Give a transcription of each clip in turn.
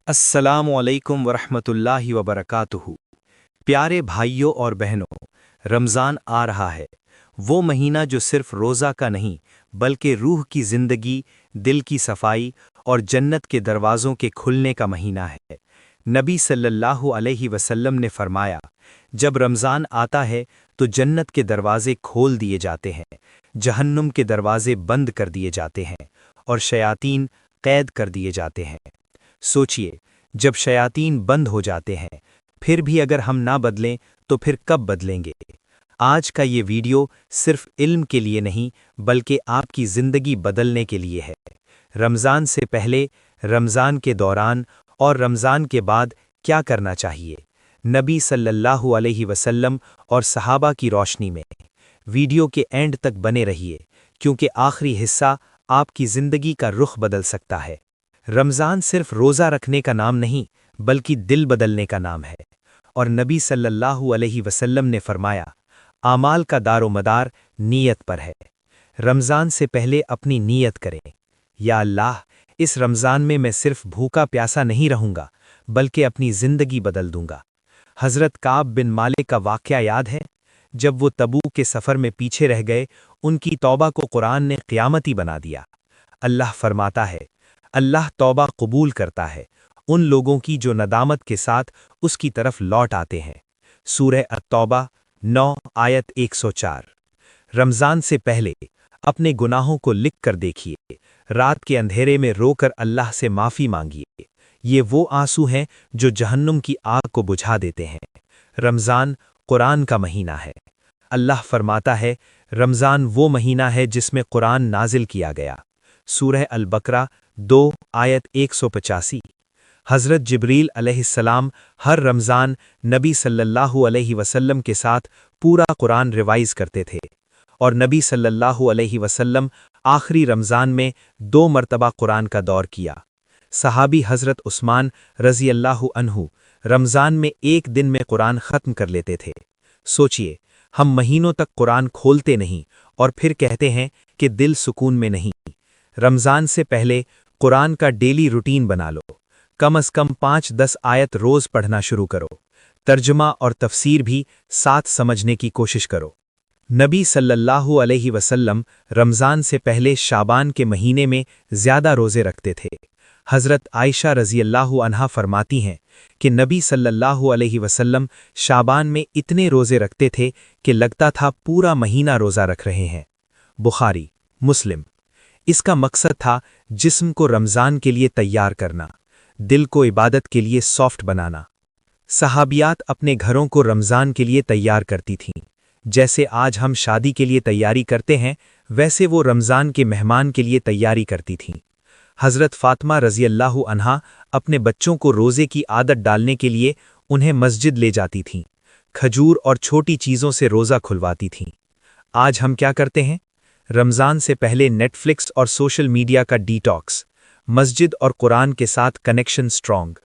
अस्सलामु अलैकुम वरहमतुल्लाहि वबरकातुहू। प्यारे भाइयों और बहनों, रमज़ान आ रहा है, वो महीना जो सिर्फ रोज़ा का नहीं बल्कि रूह की ज़िंदगी, दिल की सफाई और जन्नत के दरवाज़ों के खुलने का महीना है। नबी सल्लल्लाहु अलैहि वसल्लम ने फरमाया, जब रमज़ान आता है तो जन्नत के दरवाज़े खोल दिए जाते हैं, जहन्नुम के दरवाज़े बंद कर दिए जाते हैं और शयातीन कैद कर दिए जाते हैं। सोचिए, जब शयातीन बंद हो जाते हैं फिर भी अगर हम ना बदलें तो फिर कब बदलेंगे। आज का ये वीडियो सिर्फ इल्म के लिए नहीं बल्कि आपकी ज़िंदगी बदलने के लिए है। रमज़ान से पहले, रमज़ान के दौरान और रमज़ान के बाद क्या करना चाहिए, नबी सल्लल्लाहु अलैहि वसल्लम और सहाबा की रोशनी में। वीडियो के एंड तक बने रहिए क्योंकि आखिरी हिस्सा आपकी ज़िंदगी का रुख बदल सकता है। रमज़ान सिर्फ रोज़ा रखने का नाम नहीं बल्कि दिल बदलने का नाम है, और नबी सल्लल्लाहु अलैहि वसल्लम ने फरमाया, आमाल का दारो मदार नीयत पर है। रमज़ान से पहले अपनी नीयत करें, या अल्लाह, इस रमज़ान में मैं सिर्फ भूखा प्यासा नहीं रहूँगा बल्कि अपनी ज़िंदगी बदल दूँगा। हज़रत काब बिन मालिक का वाक़या याद है? जब वो तबूक के सफ़र में पीछे रह गए, उनकी तौबा को कुरान ने क़यामती बना दिया। अल्लाह फरमाता है, अल्लाह तौबा कबूल करता है उन लोगों की जो नदामत के साथ उसकी तरफ लौट आते हैं। सूरह अत-तौबा 9 आयत 104। रमज़ान से पहले अपने गुनाहों को लिख कर देखिए, रात के अंधेरे में रोकर अल्लाह से माफ़ी मांगिए। ये वो आंसू हैं जो जहन्नुम की आग को बुझा देते हैं। रमज़ान कुरान का महीना है। अल्लाह फरमाता है, रमज़ान वो महीना है जिसमें कुरान नाजिल किया गया। सूरह अल-बकरा 2 आयत 185। हज़रत जिब्रील अलैहिस्सलाम हर रमज़ान नबी सल्लल्लाहु अलैहि वसल्लम के साथ पूरा कुरान रिवाइज़ करते थे, और नबी सल्लल्लाहु अलैहि वसल्लम आखिरी रमज़ान में 2 मरतबा कुरान का दौर किया। सहाबी हज़रत उस्मान रज़ी अल्लाहु अन्हु रमज़ान में एक दिन में कुरान ख़त्म कर लेते थे। सोचिए, हम महीनों तक कुरान खोलते नहीं और फिर कहते हैं कि दिल सुकून में नहीं। रमज़ान से पहले कुरान का डेली रूटीन बना लो। कम से कम 5-10 आयत रोज़ पढ़ना शुरू करो। तर्जुमा और तफसीर भी साथ समझने की कोशिश करो। नबी सल्लल्लाहु अलैहि वसल्लम रमज़ान से पहले शाबान के महीने में ज़्यादा रोज़े रखते थे। हज़रत आयशा रज़ी अल्लाहु अन्हा फरमाती हैं कि नबी सल्लल्लाहु अलैहि वसल्लम शाबान में इतने रोज़े रखते थे कि लगता था पूरा महीना रोज़ा रख रहे हैं। बुखारी, मुस्लिम। इसका मकसद था जिस्म को रमज़ान के लिए तैयार करना, दिल को इबादत के लिए सॉफ्ट बनाना। सहाबियात अपने घरों को रमज़ान के लिए तैयार करती थीं। जैसे आज हम शादी के लिए तैयारी करते हैं, वैसे वो रमज़ान के मेहमान के लिए तैयारी करती थीं। हज़रत फ़ातिमा रज़ी अल्लाहु अन्हा अपने बच्चों को रोज़े की आदत डालने के लिए उन्हें मस्जिद ले जाती थीं। खजूर और छोटी चीज़ों से रोज़ा खुलवाती थीं। आज हम क्या करते हैं? रमज़ान से पहले नेटफ्लिक्स और सोशल मीडिया का डिटॉक्स, मस्जिद और कुरान के साथ कनेक्शन स्ट्रॉन्ग।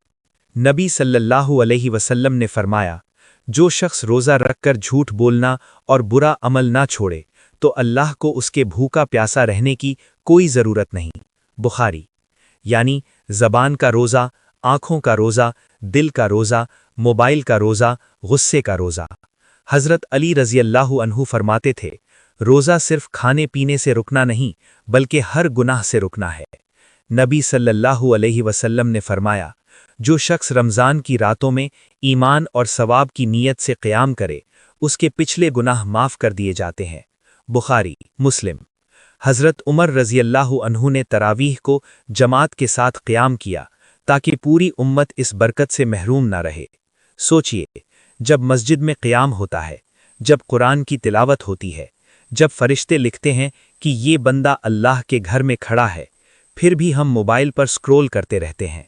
नबी सल्लल्लाहु अलैहि वसल्लम ने फरमाया, जो शख्स रोज़ा रखकर झूठ बोलना और बुरा अमल ना छोड़े तो अल्लाह को उसके भूखा प्यासा रहने की कोई ज़रूरत नहीं। बुखारी। यानी ज़बान का रोज़ा, आँखों का रोज़ा, दिल का रोज़ा, मोबाइल का रोज़ा, गुस्से का रोज़ा। हज़रत अली रज़ी अल्लाहु अन्हु फरमाते थे, रोज़ा सिर्फ खाने पीने से रुकना नहीं बल्कि हर गुनाह से रुकना है। नबी सल्लल्लाहु अलैहि वसल्लम ने फरमाया, जो शख्स रमज़ान की रातों में ईमान और सवाब की नीयत से क़याम करे, उसके पिछले गुनाह माफ़ कर दिए जाते हैं। बुखारी, मुस्लिम। हज़रत उमर रज़ी अल्लाहु अन्हु ने तरावीह को जमात के साथ क़याम किया ताकि पूरी उम्मत इस बरकत से महरूम ना रहे। सोचिए, जब मस्जिद में क़याम होता है, जब कुरान की तिलावत होती है, जब फरिश्ते लिखते हैं कि ये बंदा अल्लाह के घर में खड़ा है, फिर भी हम मोबाइल पर स्क्रॉल करते रहते हैं।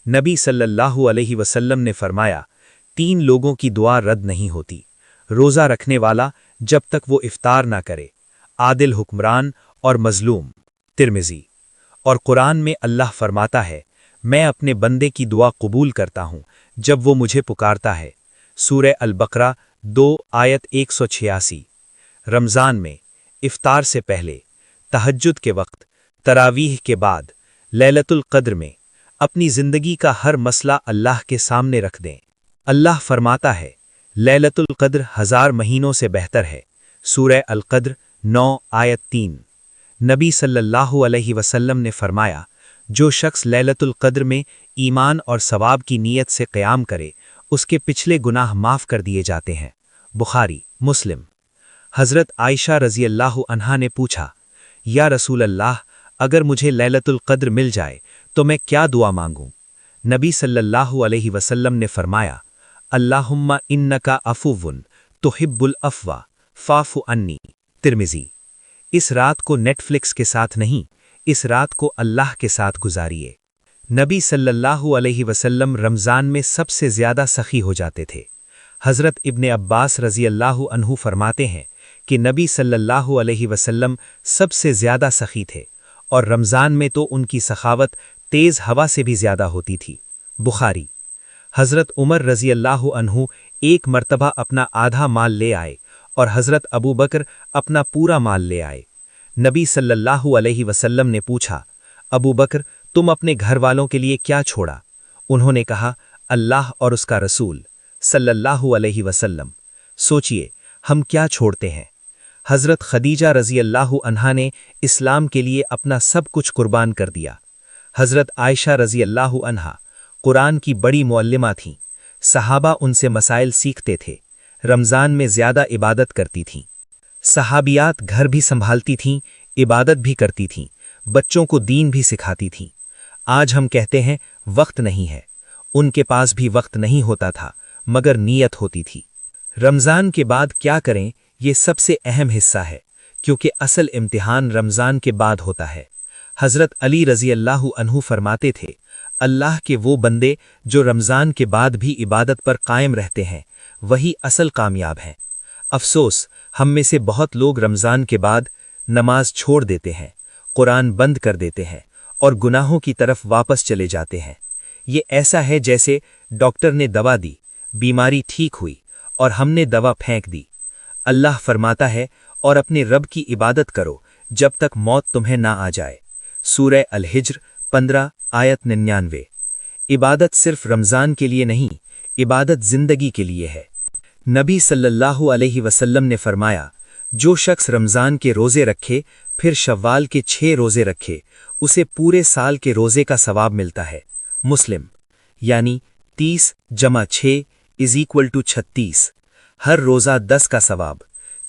नबी सल्लल्लाहु अलैहि वसल्लम ने फरमाया, 3 लोगों की दुआ रद्द नहीं होती, रोज़ा रखने वाला जब तक वो इफ्तार ना करे, आदिल हुक्मरान और मज़लूम। तिर्मिज़ी। और कुरान में अल्लाह फरमाता है, मैं अपने बंदे की दुआ कबूल करता हूँ जब वो मुझे पुकारता है। सूरह अल-बकरा 2 आयत 186। रमज़ान में इफ्तार से पहले, तहज्जुद के वक्त, तरावीह के बाद, लैलतुल क़द्र में اپنی زندگی کا ہر مسئلہ اللہ کے سامنے رکھ دیں۔ اللہ فرماتا ہے، لیلۃ القدر 1000 مہینوں سے بہتر ہے۔ سورہ القدر 9 آیت 3۔ نبی صلی اللہ علیہ وسلم نے فرمایا، جو شخص لیلۃ القدر میں ایمان اور ثواب کی نیت سے قیام کرے، اس کے پچھلے گناہ معاف کر دیے جاتے ہیں۔ بخاری، مسلم۔ حضرت عائشہ رضی اللہ عنہا نے پوچھا، یا رسول اللہ، اگر مجھے لیلۃ القدر مل جائے تو میں کیا دعا مانگوں؟ نبی صلی اللہ علیہ وسلم نے فرمایا، اللہم انکا عفو تحب العفو فاعف عنی۔ ترمذی۔ اس رات کو نیٹ فلکس کے ساتھ نہیں، اس رات کو اللہ کے ساتھ گزاریے۔ نبی صلی اللہ علیہ وسلم رمضان میں سب سے زیادہ سخی ہو جاتے تھے۔ حضرت ابن عباس رضی اللہ عنہ فرماتے ہیں کہ نبی صلی اللہ علیہ وسلم سب سے زیادہ سخی تھے، اور رمضان میں تو ان کی سخاوت تیز ہوا سے بھی زیادہ ہوتی تھی۔ بخاری۔ حضرت عمر رضی اللہ عنہ ایک مرتبہ اپنا آدھا مال لے آئے اور حضرت ابو بکر اپنا پورا مال لے آئے۔ نبی صلی اللہ علیہ وسلم نے پوچھا، ابو بکر، تم اپنے گھر والوں کے لیے کیا چھوڑا؟ انہوں نے کہا، اللہ اور اس کا رسول صلی اللہ علیہ وسلم۔ سوچئے ہم کیا چھوڑتے ہیں؟ حضرت خدیجہ رضی اللہ عنہا نے اسلام کے لیے اپنا سب کچھ قربان کر دیا۔ حضرت عائشہ رضی اللہ عنہا قرآن کی بڑی معلمہ تھیں، صحابہ ان سے مسائل سیکھتے تھے، رمضان میں زیادہ عبادت کرتی تھیں۔ صحابیات گھر بھی سنبھالتی تھیں، عبادت بھی کرتی تھیں، بچوں کو دین بھی سکھاتی تھیں۔ آج ہم کہتے ہیں وقت نہیں ہے، ان کے پاس بھی وقت نہیں ہوتا تھا، مگر نیت ہوتی تھی۔ رمضان کے بعد کیا کریں، یہ سب سے اہم حصہ ہے، کیونکہ اصل امتحان رمضان کے بعد ہوتا ہے۔ حضرت علی رضی اللہ عنہ فرماتے تھے، اللہ کے وہ بندے جو رمضان کے بعد بھی عبادت پر قائم رہتے ہیں، وہی اصل کامیاب ہیں۔ افسوس، ہم میں سے بہت لوگ رمضان کے بعد نماز چھوڑ دیتے ہیں، قرآن بند کر دیتے ہیں اور گناہوں کی طرف واپس چلے جاتے ہیں۔ یہ ایسا ہے جیسے ڈاکٹر نے دوا دی، بیماری ٹھیک ہوئی، اور ہم نے دوا پھینک دی۔ اللہ فرماتا ہے، اور اپنے رب کی عبادت کرو جب تک موت تمہیں نہ آ جائے۔ سورہ الحجر 15 آیت 99۔ عبادت صرف رمضان کے لیے نہیں، عبادت زندگی کے لیے ہے۔ نبی صلی اللہ علیہ وسلم نے فرمایا، جو شخص رمضان کے روزے رکھے پھر شوال کے 6 روزے رکھے، اسے پورے سال کے روزے کا ثواب ملتا ہے۔ مسلم۔ یعنی 30 جمع 6 = 36۔ ہر روزہ 10 کا ثواب،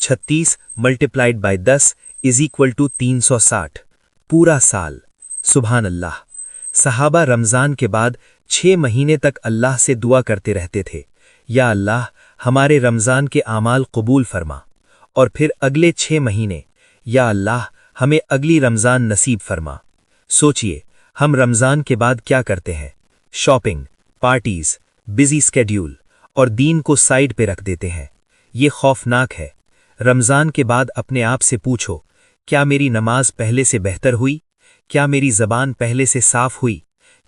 36 × 10 = 360۔ پورا سال۔ سبحان اللہ۔ صحابہ رمضان کے بعد 6 مہینے تک اللہ سے دعا کرتے رہتے تھے، یا اللہ ہمارے رمضان کے اعمال قبول فرما، اور پھر اگلے 6 مہینے، یا اللہ ہمیں اگلی رمضان نصیب فرما۔ سوچئے ہم رمضان کے بعد کیا کرتے ہیں؟ شاپنگ، پارٹیز، بزی سکیڈیول، اور دین کو سائیڈ پہ رکھ دیتے ہیں۔ یہ خوفناک ہے۔ رمضان کے بعد اپنے آپ سے پوچھو، کیا میری نماز پہلے سے بہتر ہوئی؟ کیا میری زبان پہلے سے صاف ہوئی؟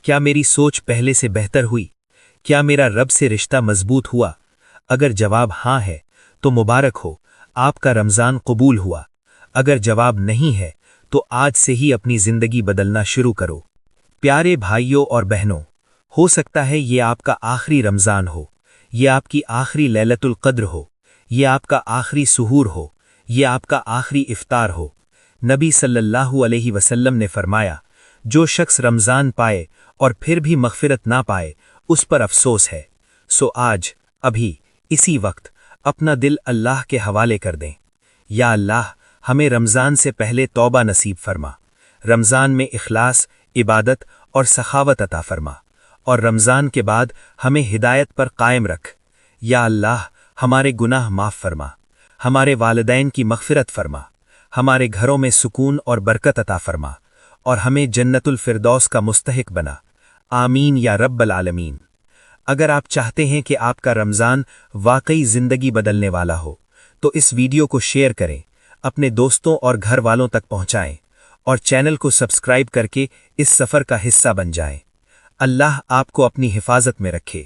کیا میری سوچ پہلے سے بہتر ہوئی؟ کیا میرا رب سے رشتہ مضبوط ہوا؟ اگر جواب ہاں ہے تو مبارک ہو، آپ کا رمضان قبول ہوا۔ اگر جواب نہیں ہے تو آج سے ہی اپنی زندگی بدلنا شروع کرو۔ پیارے بھائیوں اور بہنوں، ہو سکتا ہے یہ آپ کا آخری رمضان ہو، یہ آپ کی آخری لیلۃ القدر ہو، یہ آپ کا آخری سحور ہو، یہ آپ کا آخری افطار ہو۔ نبی صلی اللہ علیہ وسلم نے فرمایا، جو شخص رمضان پائے اور پھر بھی مغفرت نہ پائے، اس پر افسوس ہے۔ سو آج، ابھی، اسی وقت اپنا دل اللہ کے حوالے کر دیں۔ یا اللہ ہمیں رمضان سے پہلے توبہ نصیب فرما، رمضان میں اخلاص، عبادت اور سخاوت عطا فرما، اور رمضان کے بعد ہمیں ہدایت پر قائم رکھ۔ یا اللہ ہمارے گناہ معاف فرما، ہمارے والدین کی مغفرت فرما، ہمارے گھروں میں سکون اور برکت عطا فرما، اور ہمیں جنت الفردوس کا مستحق بنا۔ آمین یا رب العالمین۔ اگر آپ چاہتے ہیں کہ آپ کا رمضان واقعی زندگی بدلنے والا ہو، تو اس ویڈیو کو شیئر کریں، اپنے دوستوں اور گھر والوں تک پہنچائیں، اور چینل کو سبسکرائب کر کے اس سفر کا حصہ بن جائیں۔ اللہ آپ کو اپنی حفاظت میں رکھے۔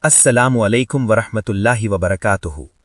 السلام علیکم ورحمۃ اللہ وبرکاتہ۔